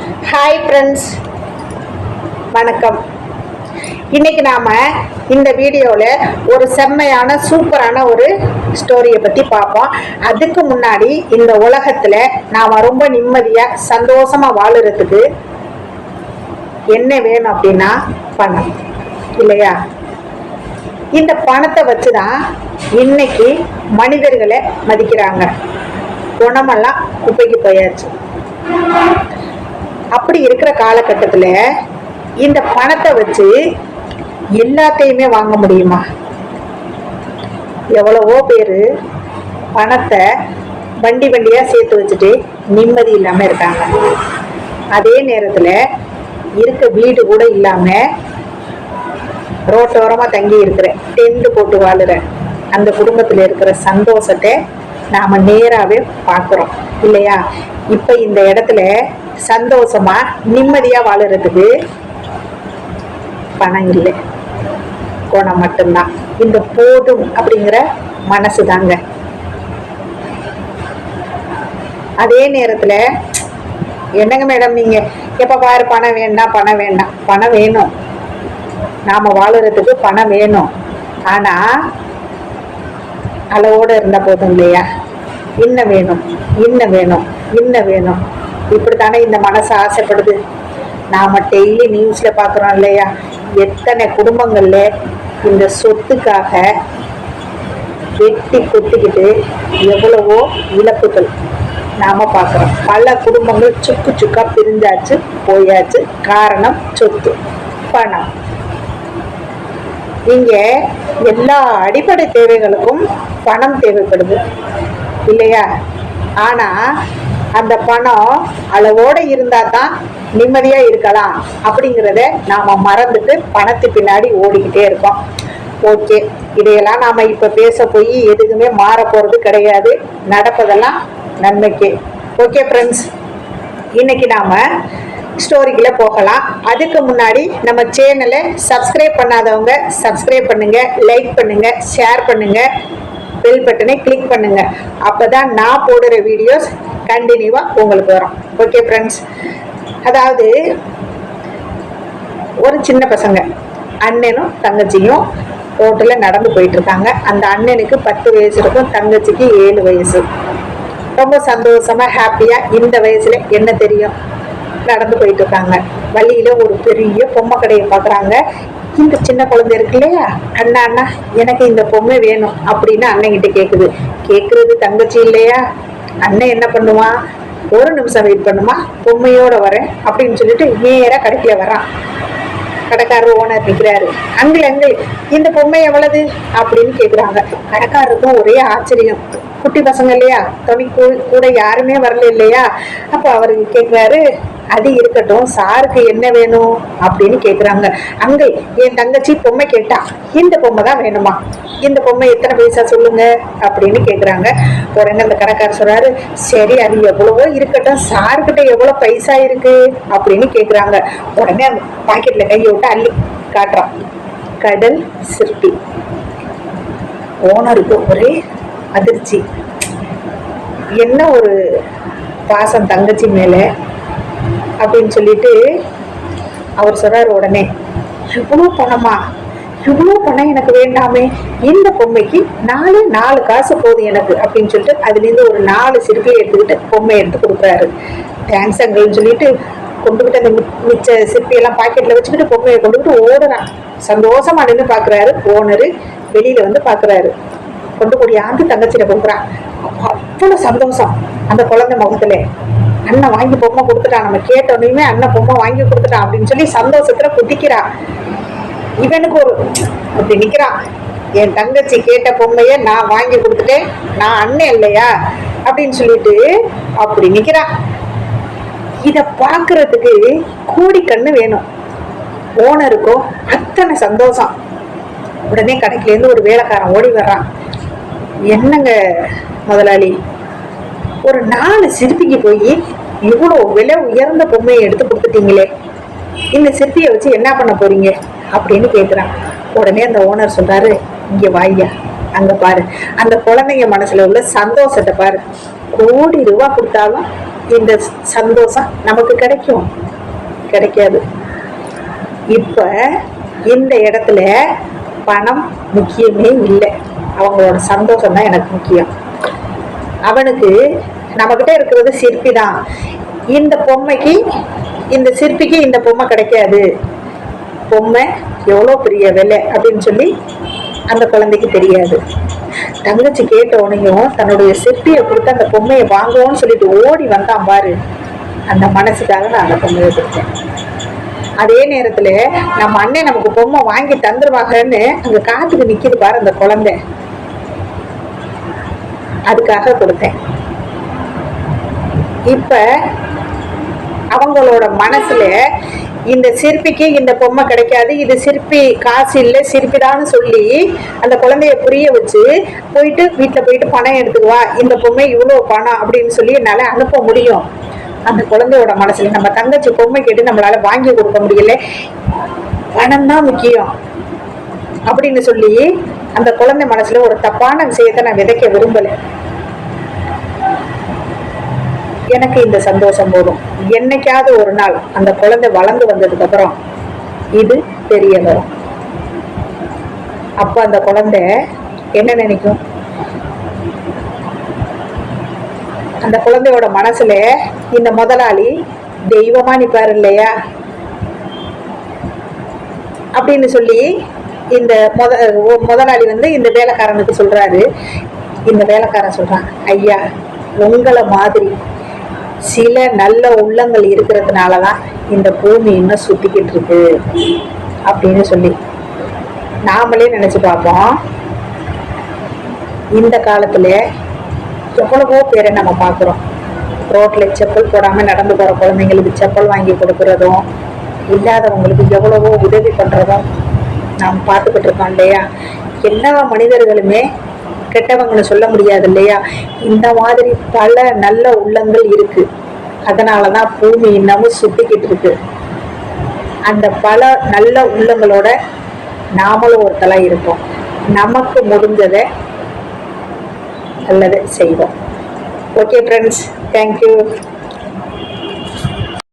Hi friends, வணக்கம். இன்னைக்கு நாம இந்த வீடியோவில் ஒரு செம்மையான சூப்பரான ஒரு ஸ்டோரியை பற்றி பார்ப்போம். அதுக்கு முன்னாடி இந்த உலகத்தில் நாம் ரொம்ப நிம்மதியாக சந்தோஷமாக வாழுறதுக்கு என்ன வேணும் அப்படின்னா பணம் இல்லையா? இந்த பணத்தை வச்சு தான் இன்னைக்கு மனிதர்களை மதிக்கிறாங்க. குணமெல்லாம் குப்பைக்கு போயாச்சு. அப்படி இருக்கிற காலகட்டத்தில் இந்த பணத்தை வச்சு எல்லாத்தையுமே வாங்க முடியுமா? எவ்வளவோ பேர் பணத்தை வண்டி வண்டியாக சேர்த்து வச்சுட்டு நிம்மதி இல்லாமல் இருக்காங்க. அதே நேரத்தில் இருக்க வீடு கூட இல்லாமல் ரோட்டோரமாக தங்கி இருக்கிற டென்ட் போட்டு வாழுற அந்த குடும்பத்தில் இருக்கிற சந்தோஷத்தை நாம் நேராகவே பார்க்குறோம் இல்லையா? இப்போ இந்த இடத்துல சந்தோஷமாக நிம்மதியாக வாழுறதுக்கு பணம் இல்லை, குணம் மட்டும்தான். இந்த போதும் அப்படிங்கிற மனசு தாங்க. அதே நேரத்தில் என்னங்க மேடம் நீங்கள் எப்போ பாரு பணம் வேண்டாம் பணம் வேண்டாம். பணம் வேணும், நாம் வாழுறதுக்கு பணம் வேணும். ஆனால் அளவோடு இருந்தால் போதும் இல்லையா? இன்னும் வேணும், இன்னும் வேணும், இன்னும் வேணும். இப்படித்தானே இந்த மனசு ஆசைப்படுது. நாம் டெய்லி நியூஸில் பார்க்குறோம் இல்லையா? எத்தனை குடும்பங்களில் இந்த சொத்துக்காக வெட்டி கொத்திக்கிட்டு எவ்வளவோ இழப்புகள் நாம் பார்க்குறோம். பல குடும்பங்கள் சுக்கு சுக்காக பிரிஞ்சாச்சு, போயாச்சு. காரணம் சொத்து, பணம். இங்கே எல்லா அடிப்படை தேவைகளுக்கும் பணம் தேவைப்படுது இல்லையா? ஆனால் அந்த பணம் அளவோடு இருந்தால் தான் நிம்மதியாக இருக்கலாம் அப்படிங்கிறத நாம் மறந்துட்டு பணத்து பின்னாடி ஓடிக்கிட்டே இருக்கோம். ஓகே, இதையெல்லாம் நாம் இப்போ பேச போய் எதுக்குமே மாற போகிறது கிடையாது. நடப்பதெல்லாம் நன்மைக்கு. ஓகே ஃப்ரெண்ட்ஸ், இன்னைக்கு நாம் ஸ்டோரிக்குள்ளே போகலாம். அதுக்கு முன்னாடி நம்ம சேனலை சப்ஸ்கிரைப் பண்ணாதவங்க சப்ஸ்கிரைப் பண்ணுங்கள், லைக் பண்ணுங்கள், ஷேர் பண்ணுங்கள், பெல் பட்டனை கிளிக் பண்ணுங்கள். அப்போ தான் நான் போடுற வீடியோஸ் கண்டினியூவாக உங்களுக்கு வரும். ஓகே ஃப்ரெண்ட்ஸ், அதாவது ஒரு சின்ன பசங்க அண்ணனும் தங்கச்சியும் ரோட்டில் நடந்து போயிட்டுருக்காங்க. அந்த அண்ணனுக்கு 10 வயசு இருக்கும், தங்கச்சிக்கு 7 வயசு. ரொம்ப சந்தோஷமாக ஹாப்பியாக இந்த வயசில் என்ன தெரியும் நடந்து போயிட்டு இருக்காங்க. வழியில ஒரு பெரிய பொம்மை கடையை பார்க்குறாங்க. இந்த சின்ன குழந்தை இருக்கு இல்லையா, அண்ணா அண்ணா எனக்கு இந்த பொம்மை வேணும் அப்படின்னு அண்ணன்கிட்ட கேட்குறது தங்கச்சி இல்லையா? அண்ணன் என்ன பண்ணுவான், ஒரு நிமிஷம் வெயிட் பண்ணுமா, பொம்மையோட வரேன் அப்படின்னு சொல்லிட்டு நேராக கடைக்கில் வரான். கடைக்காரர் ஓனர் நிற்கிறாரு. அங்கிள் அங்கிள் இந்த பொம்மை எவ்வளவு அப்படின்னு கேட்குறாங்க. கடைக்காரருக்கும் ஒரே ஆச்சரியம். குட்டி பசங்க இல்லையா, துணி கூட யாருமே வரல இல்லையா? அப்போ அவருக்கு கேட்குறாரு, அது இருக்கட்டும், சாருக்கு என்ன வேணும் அப்படின்னு கேட்குறாங்க. அங்கே என் தங்கச்சி பொம்மை கேட்டா, இந்த பொம்மை தான் வேணுமா, இந்த பொம்மை எத்தனை பைசா சொல்லுங்க அப்படின்னு கேட்குறாங்க. உடனே அந்த கடைக்காரர் சொல்றாரு, சரி அது எவ்வளவோ இருக்கட்டும், சாருக்கிட்ட எவ்வளோ பைசா இருக்கு அப்படின்னு கேட்குறாங்க. உடனே அந்த பாக்கெட்டில் கையை விட்டு அள்ளி காட்டுறான். கடல் சிற்பி. ஓனருக்கு ஒரே அதிர்ச்சி. என்ன ஒரு பாசம் தங்கச்சி மேலே அப்படின்னு சொல்லிட்டு அவர் சொல்றாரு. உடனே இவ்வளோ பணமா, இவ்வளோ பணம் எனக்கு வேண்டாமே, இந்த பொம்மைக்கு 4 காசு போதும் எனக்கு அப்படின்னு சொல்லிட்டு அதுலேருந்து ஒரு 4 சிற்பியை எடுத்துக்கிட்டு பொம்மையை எடுத்து கொடுக்குறாரு. தேங்க்ஸ் அங்கிள்னு சொல்லிட்டு கொண்டுகிட்டு அந்த மிச்ச சிற்பியெல்லாம் பாக்கெட்டில் வச்சுக்கிட்டு பொம்மையை கொண்டுகிட்டு ஓடுறான். சந்தோஷமா நின்று பார்க்குறாரு. ஓனரு வெளியில வந்து பார்க்குறாரு. கொண்டு கூடியாந்து தங்கச்சியில கொடுக்குறான். அவ்வளோ சந்தோஷம் அந்த குழந்தை முகத்துல. அண்ணன் வாங்கி பொம்மை கொடுத்துட்டான், நம்ம கேட்டோன்னுமே அண்ணன் பொம்மை வாங்கி கொடுத்துட்டான் அப்படின்னு சொல்லி சந்தோஷத்துல குதிக்கிறான். இவனுக்கு ஒரு அப்படி நிக்கிறான், என் தங்கச்சி கேட்ட பொம்மைய நான் வாங்கி கொடுத்துட்டேன், நான் அண்ணன் இல்லையா அப்படின்னு சொல்லிட்டு அப்படி நிக்கிறான். இத பாக்குறதுக்கு கூடி கண்ணு வேணும். ஓனருக்கும் அத்தனை சந்தோஷம். உடனே கடைக்குலேருந்து ஒரு வேலைக்காரன் ஓடி வர்றான். என்னங்க முதலாளி, ஒரு 4 சிற்பிக்கு போய் இவ்வளோ விலை உயர்ந்த பொம்மையை எடுத்து கொடுத்துட்டீங்களே, இந்த சிற்பியை வச்சு என்ன பண்ண போறீங்க அப்படின்னு கேட்குறான். உடனே அந்த ஓனர் சொல்றாரு, இங்கே வாய்யா, அங்கே பாரு, அந்த குழந்தைங்க மனசுல உள்ள சந்தோஷத்தை பாரு. கோடி ரூபா கொடுத்தாலும் இந்த சந்தோஷம் நமக்கு கிடைக்கும்? கிடைக்காது. இப்ப இந்த இடத்துல பணம் முக்கியமே இல்லை, அவங்களோட சந்தோஷம் தான் எனக்கு முக்கியம். அவனுக்கு நம்மகிட்ட இருக்கிறது சிற்பி தான். இந்த பொம்மைக்கு, இந்த சிற்பிக்கு இந்த பொம்மை கிடைக்காது, பொம்மை எவ்வளோ பெரிய விலை அப்படின்னு சொல்லி அந்த குழந்தைக்கு தெரியாது. தங்கச்சி கேட்ட உடனேயும் தன்னுடைய சிற்பியை கொடுத்து அந்த பொம்மையை வாங்குவோன்னு சொல்லிட்டு ஓடி வந்தான் பாரு, அந்த மனசுக்காக நான் அந்த பொம்மையை கொடுத்தேன். அதே நேரத்துல நம்ம அண்ணன் நமக்கு பொம்மை வாங்கி தந்துருவாங்கன்னு அங்க காத்துக்கு நிக்கிது பாரு அந்த குழந்தை, அதுக்காக கொடுத்தேன். இப்ப அவங்களோட மனசுல இந்த சிற்பிக்கு இந்த பொம்மை கிடைக்காது, இது சிற்பி காசு இல்லை, சிற்பிதான்னு சொல்லி அந்த குழந்தைய புரிய வச்சு போயிட்டு வீட்டுல போயிட்டு பணம் எடுத்துக்குவா, இந்த பொம்மை இவ்வளவு பணம் அப்படின்னு சொல்லி என்னால அனுப்ப முடியும். அந்த குழந்தையோட மனசுல நம்ம தங்கச்சி பொம்மை கேட்டு நம்மளால வாங்கி கொடுக்க முடியல, பணம் தான் முக்கியம் அப்படின்னு சொல்லி அந்த குழந்தை மனசுல ஒரு தப்பான விஷயத்தை நான் விதைக்க விரும்பல. எனக்கு இந்த சந்தோஷம் போதும். என்னைக்காவது ஒரு நாள் அந்த குழந்தை வளர்ந்து வந்ததுக்கு அப்புறம் இது தெரிய வரும். அப்ப அந்த குழந்தை என்ன நினைக்கும்? அந்த குழந்தையோட மனசுல இந்த முதலாளி தெய்வமா நிப்பாரு இல்லையா அப்படின்னு சொல்லி இந்த முதலாளி வந்து இந்த வேலைக்காரனுக்கு சொல்றாரு. இந்த வேலைக்காரன் சொல்றான், ஐயா உங்களை மாதிரி சில நல்ல உள்ளங்கள் இருக்கிறதுனாலதான் இந்த பூமி இன்னும் சுத்திக்கிட்டு இருக்கு அப்படின்னு சொல்லி நாமளே நினைச்சு பார்ப்போம். இந்த காலத்துல எவ்வளவோ பேரை நம்ம பார்க்குறோம். ரோட்ல செப்பல் போடாம நடந்து போற குழந்தைங்களுக்கு செப்பல் வாங்கி கொடுக்கறதும், இல்லாதவங்களுக்கு எவ்வளவோ உதவி பண்றதும் நாம் பார்த்துக்கிட்டு இருக்கோம் இல்லையா? எல்லா மனிதர்களுமே கெட்டவங்கன்னு சொல்ல முடியாது இல்லையா? இந்த மாதிரி பல நல்ல உள்ளங்கள் இருக்கு. அதனாலதான் பூமி இன்னமும் சுத்திக்கிட்டு இருக்கு. அந்த பல நல்ல உள்ளங்களோட நாமளும் ஒருத்தலா இருப்போம். நமக்கு முடிஞ்சதை நல்லதை செய்வோம். Okay friends, thank you.